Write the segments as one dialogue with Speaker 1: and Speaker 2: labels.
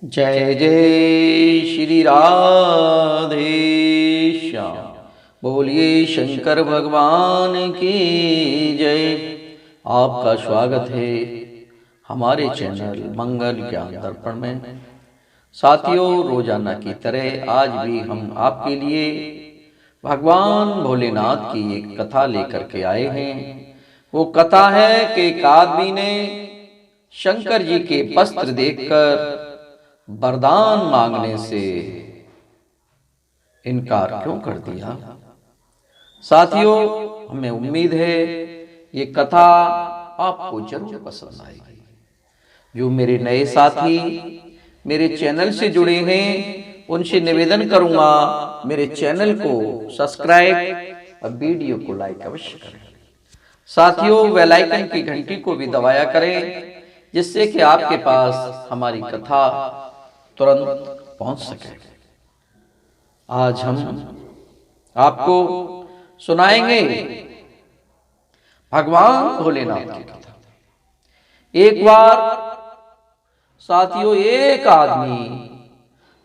Speaker 1: जय जय श्री राधे श्याम। बोलिए शंकर भगवान की जय। आपका स्वागत है हमारे चैनल मंगल ज्ञान दर्पण में। साथियों, रोजाना की तरह आज भी हम आपके लिए भगवान भोलेनाथ की एक कथा लेकर के आए हैं। वो कथा है कि एक आदमी ने शंकर जी के वस्त्र देखकर वरदान मांगने से इनकार क्यों कर दिया। साथियों, हमें उम्मीद है ये कथा आपको जरूर पसंद आएगी। जो मेरे नए साथी मेरे चैनल से जुड़े हैं उनसे निवेदन करूंगा मेरे चैनल को सब्सक्राइब और वीडियो को लाइक अवश्य करें। साथियों, बेल आइकन की घंटी को भी दबाया करें जिससे कि आपके पास हमारी कथा तुरंत पहुंच सके। आज हम आपको सुनाएंगे भगवान भोलेनाथ की कथा। एक बार साथियों, एक आदमी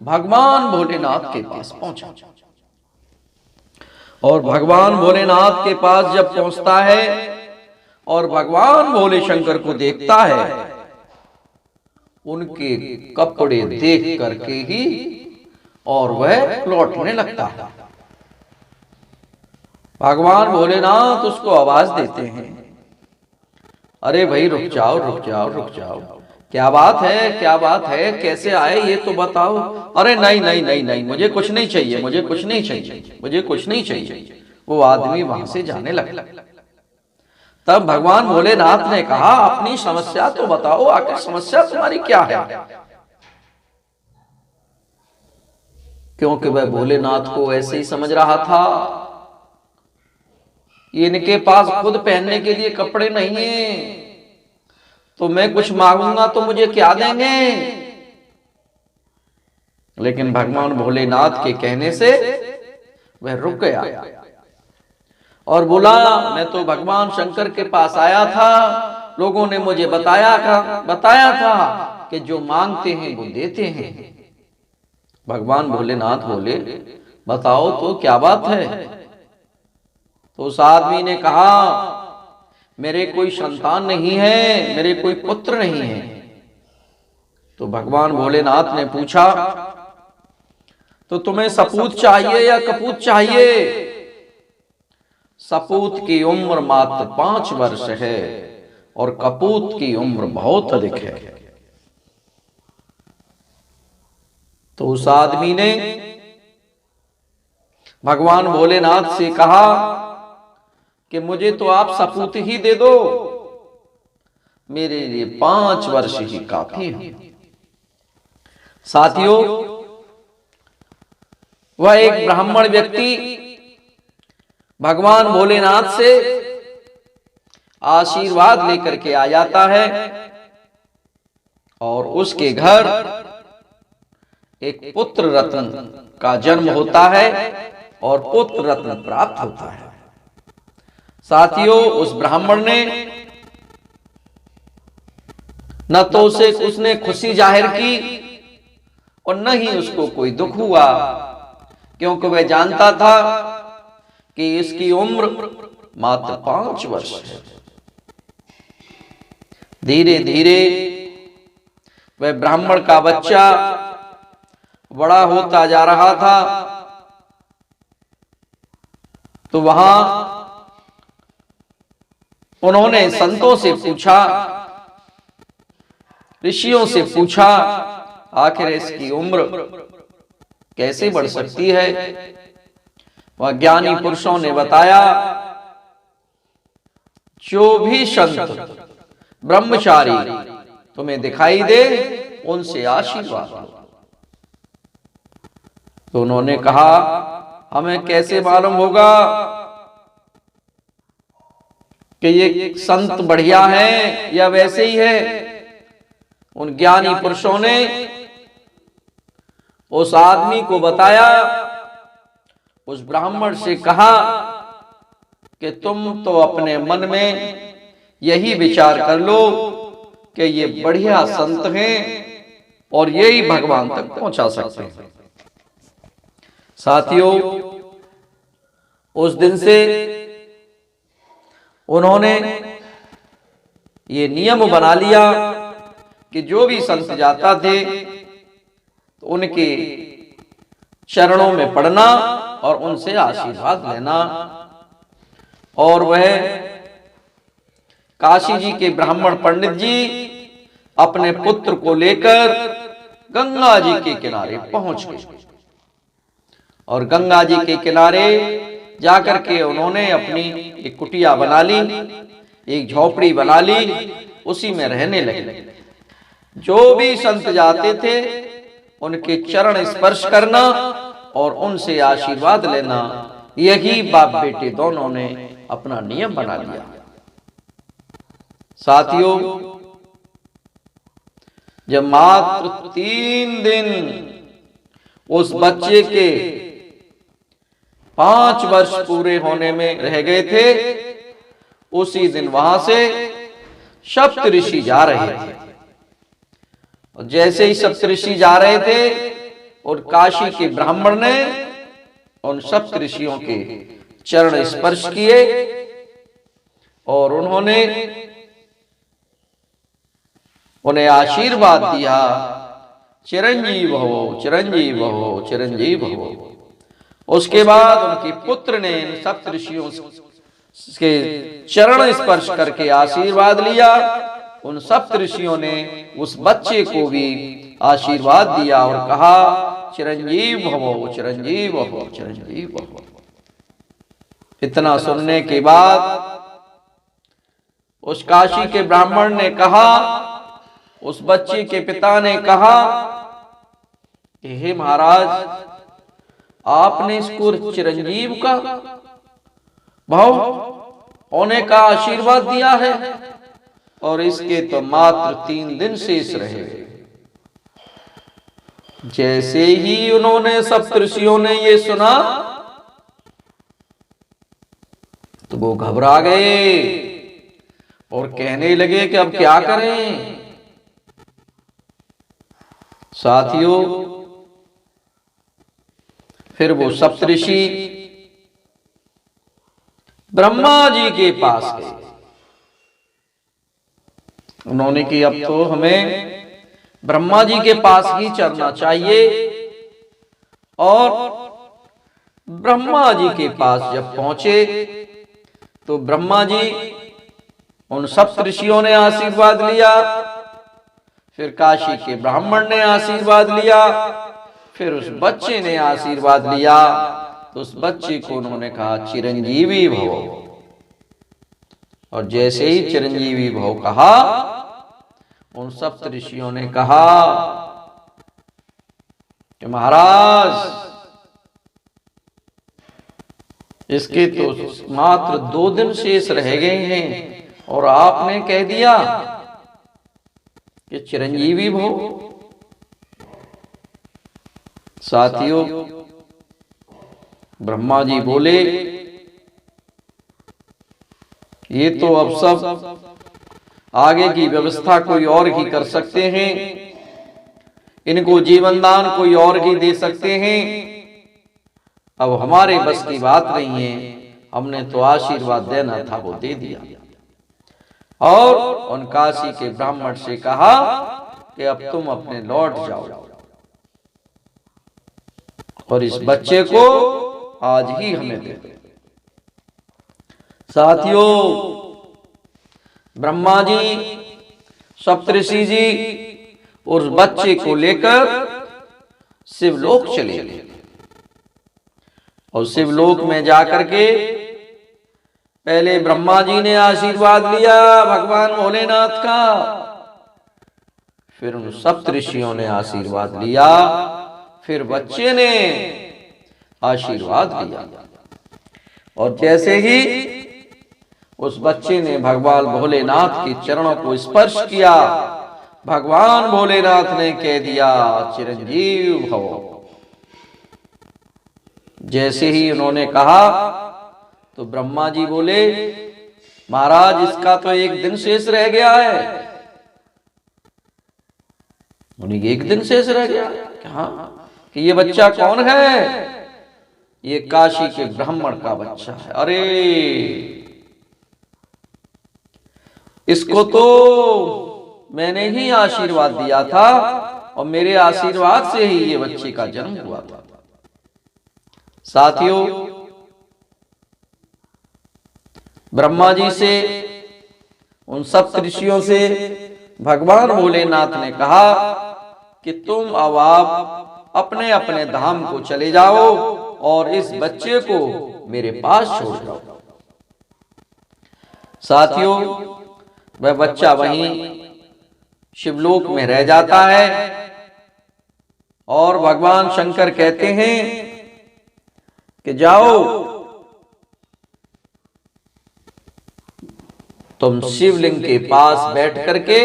Speaker 1: भगवान भोलेनाथ के पास पहुंचा और भगवान भोलेनाथ के पास जब पहुंचता है और भगवान भोले शंकर को देखता है, उनके कपड़े देख करके ही और वह लौटने लगता है। भगवान भोलेनाथ उसको आवाज देते हैं, अरे भाई रुक जाओ रुक जाओ रुक जाओ, क्या बात है क्या बात है, कैसे आए ये तो बताओ। अरे नहीं नहीं नहीं नहीं, मुझे कुछ नहीं चाहिए, मुझे कुछ नहीं चाहिए, मुझे कुछ नहीं चाहिए। वो आदमी वहां से जाने लगा। तब भगवान भोलेनाथ ने कहा, अपनी समस्या तो बताओ, आखिर समस्या तुम्हारी क्या है। क्योंकि वह भोलेनाथ को ऐसे ही समझ रहा था, इनके पास खुद पहनने के लिए कपड़े नहीं है, तो मैं कुछ मांगूंगा तो मुझे क्या देंगे। लेकिन भगवान भोलेनाथ के कहने से वह रुक गया और बोला, मैं तो भगवान शंकर के पास आया था, लोगों ने मुझे बताया था कि जो मांगते हैं वो देते हैं। भगवान भोलेनाथ बोले, बताओ तो क्या बात है। तो उस आदमी ने कहा, मेरे कोई संतान नहीं है, मेरे कोई पुत्र नहीं है। तो भगवान भोलेनाथ ने पूछा, तो तुम्हें सपूत चाहिए या कपूत चाहिए। सपूत की उम्र मात्र 5 वर्ष है और कपूत की उम्र बहुत अधिक है। तो उस आदमी ने भगवान भोलेनाथ से कहा कि मुझे तो आप सपूत ही दे दो, मेरे लिए 5 वर्ष ही काफी है। साथियों, वह एक ब्राह्मण व्यक्ति भगवान भोलेनाथ से आशीर्वाद लेकर के आ जाता है और उसके घर एक पुत्र रत्न का जन्म होता है और पुत्र रत्न प्राप्त होता है। साथियों, उस ब्राह्मण ने न तो उसने खुशी जाहिर की और न ही उसको कोई दुख हुआ, क्योंकि वह जानता था कि इसकी उम्र मात्र 5 वर्ष है। धीरे धीरे वह ब्राह्मण का बच्चा बड़ा होता जा रहा था। तो वहां उन्होंने संतों से पूछा, ऋषियों से पूछा, आखिर इसकी उम्र कैसे बढ़ सकती है। वह ज्ञानी पुरुषों ने बताया, जो भी संत ब्रह्मचारी तुम्हें दिखाई दे उनसे आशीर्वाद लो। तो उन्होंने कहा, हमें कैसे मालूम होगा कि ये संत बढ़िया है या वैसे ही है। उन ज्ञानी पुरुषों ने उस आदमी को बताया, उस ब्राह्मण से कहा कि तुम तो अपने मन में यही विचार कर लो कि ये बढ़िया संत हैं और यही भगवान तक पहुंचा सकते हैं। साथियों, उस दिन से उन्होंने ये नियम बना लिया कि जो भी संत जाता थे तो उनके चरणों में पड़ना और उनसे आशीर्वाद लेना। और वह काशी जी के ब्राह्मण पंडित जी अपने पुत्र को लेकर गंगा जी के किनारे पहुंच गए और गंगा जी के किनारे जाकर के उन्होंने अपनी एक कुटिया बना ली, एक झोपड़ी बना ली, उसी में रहने लगे। जो भी संत जाते थे उनके चरण स्पर्श करना और उनसे आशीर्वाद लेना, यही बाप बेटे दोनों ने अपना नियम बना लिया। साथियों, जब मात्र 3 दिन उस बच्चे के 5 वर्ष पूरे होने में रह गए थे, उसी दिन वहां से सप्त ऋषि जा रहे थे। और जैसे ही सप्त ऋषि जा रहे थे और काशी के ब्राह्मण ने उन सप्त ऋषियों के चरण स्पर्श किए और उन्होंने उन्हें आशीर्वाद दिया, चिरंजीव हो, चिरंजीव हो, चिरंजीव हो। उसके बाद उनके पुत्र ने सप्त ऋषियों के चरण स्पर्श करके आशीर्वाद लिया। उन सप्त ऋषियों ने उस बच्चे को भी आशीर्वाद दिया और कहा, चिरंजीव भवो, चिरंजीव भवो, चिरंजीव भवो। इतना सुनने के बाद उस काशी के ब्राह्मण ने कहा, उस बच्चे के पिता ने कहा, हे महाराज, आपने इसको चिरंजीव का भाव होने का आशीर्वाद दिया है और इसके तो मात्र 3 दिन शेष रहे। जैसे ही उन्होंने सप्तऋषियों ने ये सुना तो वो घबरा गए और कहने लगे कि अब क्या करें। साथियों, फिर वो सप्तऋषि ब्रह्मा जी के पास गए। उन्होंने कि अब तो हमें ब्रह्मा जी के पास ही चलना चाहिए। और ब्रह्मा जी के पास जब पहुंचे तो ब्रह्मा जी, उन सप्तऋषियों ने आशीर्वाद लिया, फिर काशी के ब्राह्मण ने आशीर्वाद लिया, फिर उस बच्चे ने आशीर्वाद लिया। तो उस बच्चे को उन्होंने कहा, चिरंजीवी भव। और जैसे ही चिरंजीवी भव कहा, उन सप्तऋषियों ने कहा कि महाराज, इसके तो मात्र 2 दिन शेष रह गए हैं और आपने कह दिया कि चिरंजीवी भव। साथियों, ब्रह्मा जी बोले, ये तो अब सब आगे की व्यवस्था कोई और ही कर सकते हैं, इनको जीवन दान कोई और ही दे सकते हैं, अब हमारे बस की बात नहीं है। हमने तो आशीर्वाद देना था, वो दे दिया। और उन काशी के ब्राह्मण से कहा कि अब तुम अपने लौट जाओ और इस बच्चे को आज ही हमें दे दो। साथियों, ब्रह्मा जी, सप्तऋषि जी उस बच्चे को लेकर शिवलोक चले गए और शिवलोक में जाकर के पहले ब्रह्मा जी ने आशीर्वाद लिया भगवान भोलेनाथ का, फिर उन सप्तऋषियों ने आशीर्वाद लिया, फिर बच्चे ने आशीर्वाद लिया। और जैसे ही उस बच्चे ने भगवान भोलेनाथ के चरणों को स्पर्श किया, भगवान भोलेनाथ ने कह दिया, चिरंजीव भव। जैसे ही उन्होंने कहा तो ब्रह्मा जी बोले, महाराज, इसका तो 1 दिन शेष रह गया है। उन्हीं एक दिन शेष रह गया कि हाँ कि ये बच्चा कौन है? ये काशी के ब्राह्मण का बच्चा है। अरे इसको तो मैंने ही आशीर्वाद दिया था और मेरे आशीर्वाद से ही ये बच्चे का जन्म हुआ था। साथियों, ब्रह्मा जी से, उन सब ऋषियों से भगवान भोलेनाथ ने कहा कि तुम अब आप अपने अपने धाम को चले जाओ और इस बच्चे को मेरे पास छोड़ जाओ। साथियों, वह बच्चा वहीं शिवलोक में रह जाता है और भगवान शंकर कहते हैं कि जाओ तुम शिवलिंग के पास बैठ करके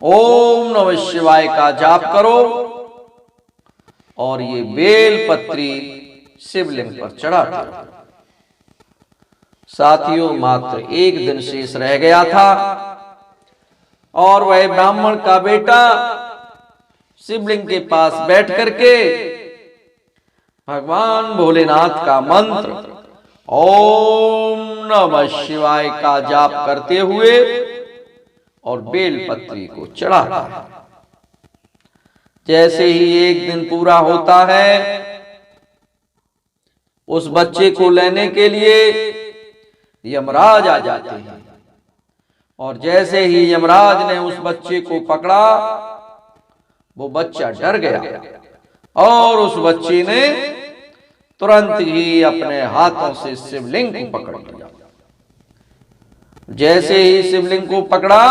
Speaker 1: ओम नमः शिवाय का जाप करो और ये बेलपत्री शिवलिंग पर चढ़ा दो। साथियों, मात्र एक दिन शेष रह गया था और वह ब्राह्मण का बेटा शिवलिंग के पास बैठ करके भगवान भोलेनाथ का मंत्र ओम नमः शिवाय का जाप करते हुए और बेलपत्री को चढ़ाता है। जैसे ही एक दिन पूरा होता है, उस बच्चे को लेने के लिए यमराज आ जाते हैं और जैसे ही यमराज ने उस बच्चे को पकड़ा, वो बच्चा डर गया और उस बच्चे ने तुरंत ही अपने हाथों से शिवलिंग को पकड़ लिया। जैसे ही शिवलिंग को पकड़ा,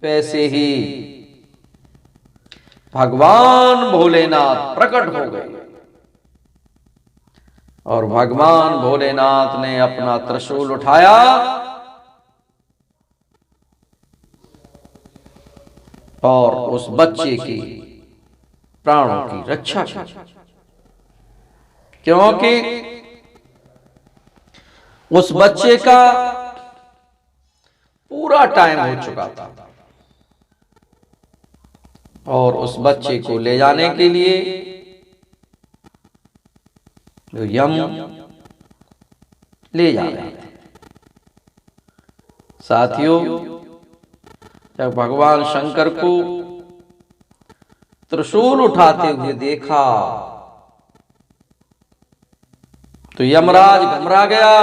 Speaker 1: वैसे ही भगवान भोलेनाथ प्रकट हो गए और भगवान भोलेनाथ ने अपना त्रिशूल उठाया और उस बच्चे की प्राणों की रक्षा की, क्योंकि उस बच्चे का पूरा टाइम हो चुका था और उस बच्चे को ले जाने के लिए यम ले जा रहे थे। साथियों, जब भगवान शंकर को त्रिशूल उठाते हुए देखा तो यमराज घबरा गया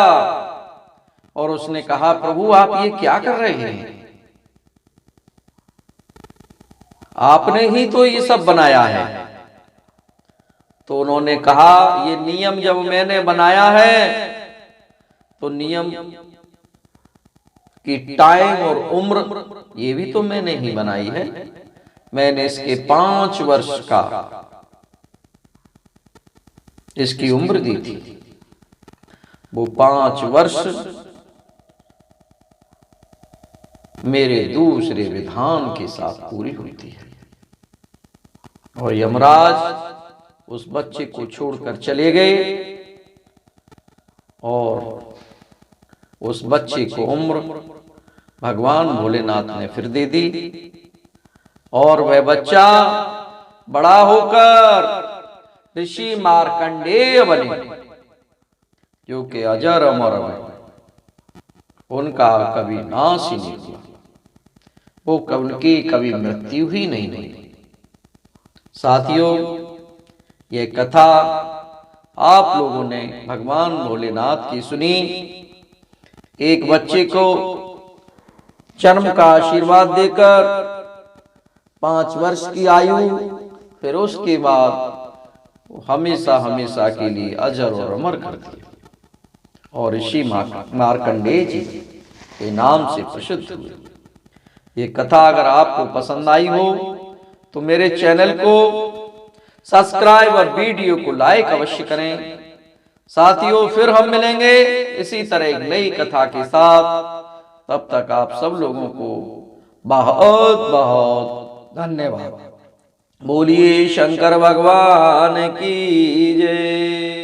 Speaker 1: और उसने कहा, प्रभु आप ये क्या कर रहे हैं? आपने ही तो ये सब बनाया है। तो उन्होंने कहा, ये नियम जब मैंने बनाया है तो नियम की टाइम और उम्र ये भी तो मैंने ही बनाई है। मैंने इसके 5 वर्ष का इसकी उम्र दी थी। वो 5 वर्ष मेरे दूसरे विधान के साथ पूरी होती है। और यमराज उस बच्चे को छोड़कर चले गए और उस बच्चे को उम्र भगवान भोलेनाथ ने फिर दे दी और वह बच्चा बड़ा होकर ऋषि मार्कंडेय बने, जो कि अजर अमर है, उनका कभी नाश ही नहीं हुआ, वो उनकी कभी मृत्यु ही नहीं हुई। साथियों, ये कथा आप लोगों ने भगवान भोलेनाथ की सुनी। एक बच्चे को जन्म का आशीर्वाद देकर 5 वर्ष की आयु, फिर उसके बाद हमेशा हमेशा के लिए अजर और अमर कर दिया और ऋषि मार्कंडेय जी के नाम से प्रसिद्ध हुए। ये कथा अगर आपको पसंद आई हो तो मेरे चैनल को सब्सक्राइब और वीडियो को लाइक अवश्य करें। साथियों, फिर हम मिलेंगे इसी तरह एक नई कथा के साथ। तब तक आप सब लोगों को बहुत बहुत धन्यवाद। बोलिए शंकर भगवान की जय।